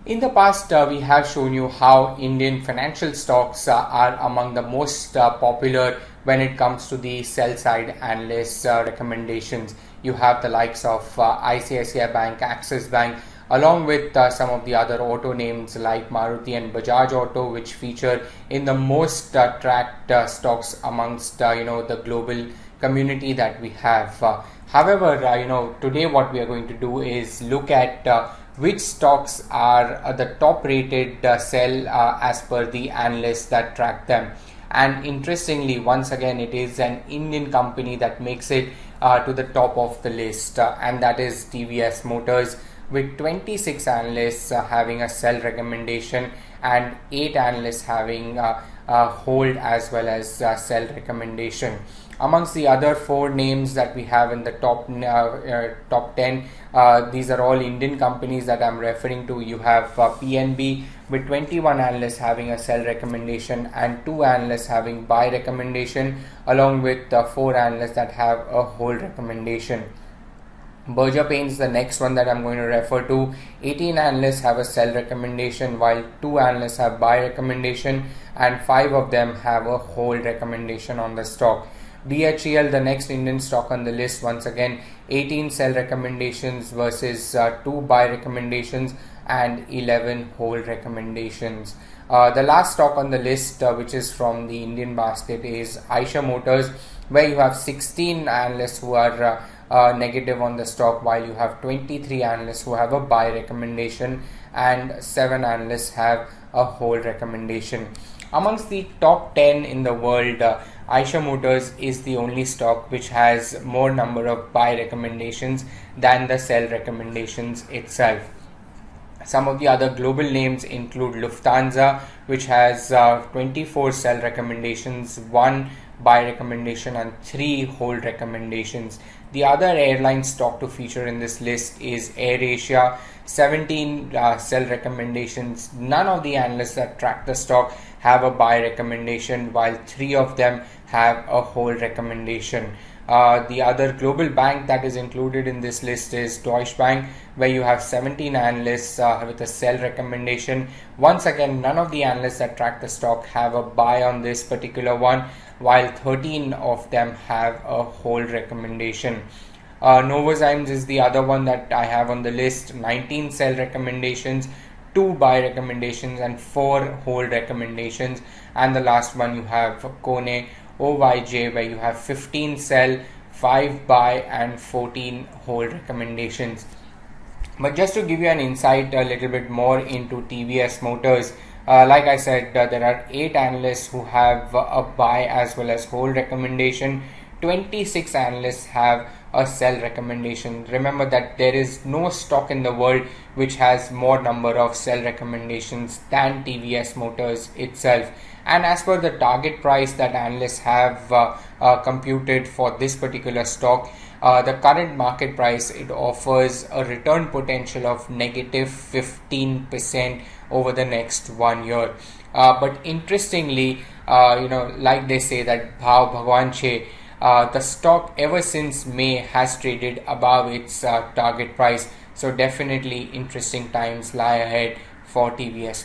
In the past, we have shown you how Indian financial stocks are among the most popular when it comes to the sell side analysts recommendations. You have the likes of ICICI Bank, Axis Bank, along with some of the other auto names like Maruti and Bajaj Auto, which feature in the most tracked stocks amongst the global community that we have. However, today what we are going to do is look at which stocks are the top rated sell as per the analysts that track them. And interestingly, once again, it is an Indian company that makes it to the top of the list, and that is TVS Motors, with 26 analysts having a sell recommendation and 8 analysts having a hold as well as sell recommendation. Amongst the other 4 names that we have in the top 10, these are all Indian companies that I'm referring to. You have PNB with 21 analysts having a sell recommendation and 2 analysts having buy recommendation, along with 4 analysts that have a hold recommendation. Berger Paints is the next one that I'm going to refer to. 18 analysts have a sell recommendation, while 2 analysts have buy recommendation and 5 of them have a hold recommendation on the stock. BHEL, the next Indian stock on the list, once again 18 sell recommendations versus 2 buy recommendations and 11 hold recommendations. The last stock on the list, which is from the Indian basket, is Eicher Motors, where you have 16 analysts who are negative on the stock, while you have 23 analysts who have a buy recommendation and 7 analysts have a hold recommendation. Amongst the top 10 in the world, Eicher Motors is the only stock which has more number of buy recommendations than the sell recommendations itself. Some of the other global names include Lufthansa, which has 24 sell recommendations, 1 buy recommendation and 3 hold recommendations. The other airline stock to feature in this list is AirAsia, 17 sell recommendations. None of the analysts that track the stock have a buy recommendation, while 3 of them have a hold recommendation. The other global bank that is included in this list is Deutsche Bank, where you have 17 analysts with a sell recommendation. Once again, none of the analysts that track the stock have a buy on this particular one, while 13 of them have a hold recommendation. Novozymes is the other one that I have on the list. 19 sell recommendations, 2 buy recommendations and 4 hold recommendations. And the last one you have Kone OYJ, where you have 15 sell, 5 buy and 14 hold recommendations. But just to give you an insight a little bit more into TVS Motors, like I said, there are 8 analysts who have a buy as well as hold recommendation. 26 analysts have a sell recommendation. Remember that there is no stock in the world which has more number of sell recommendations than TVS Motors itself. And as per the target price that analysts have computed for this particular stock, the current market price, it offers a return potential of negative 15% over the next 1 year. But interestingly, like they say that Bhav Bhagwan Che, the stock ever since May has traded above its target price. So definitely interesting times lie ahead for TVS Motor.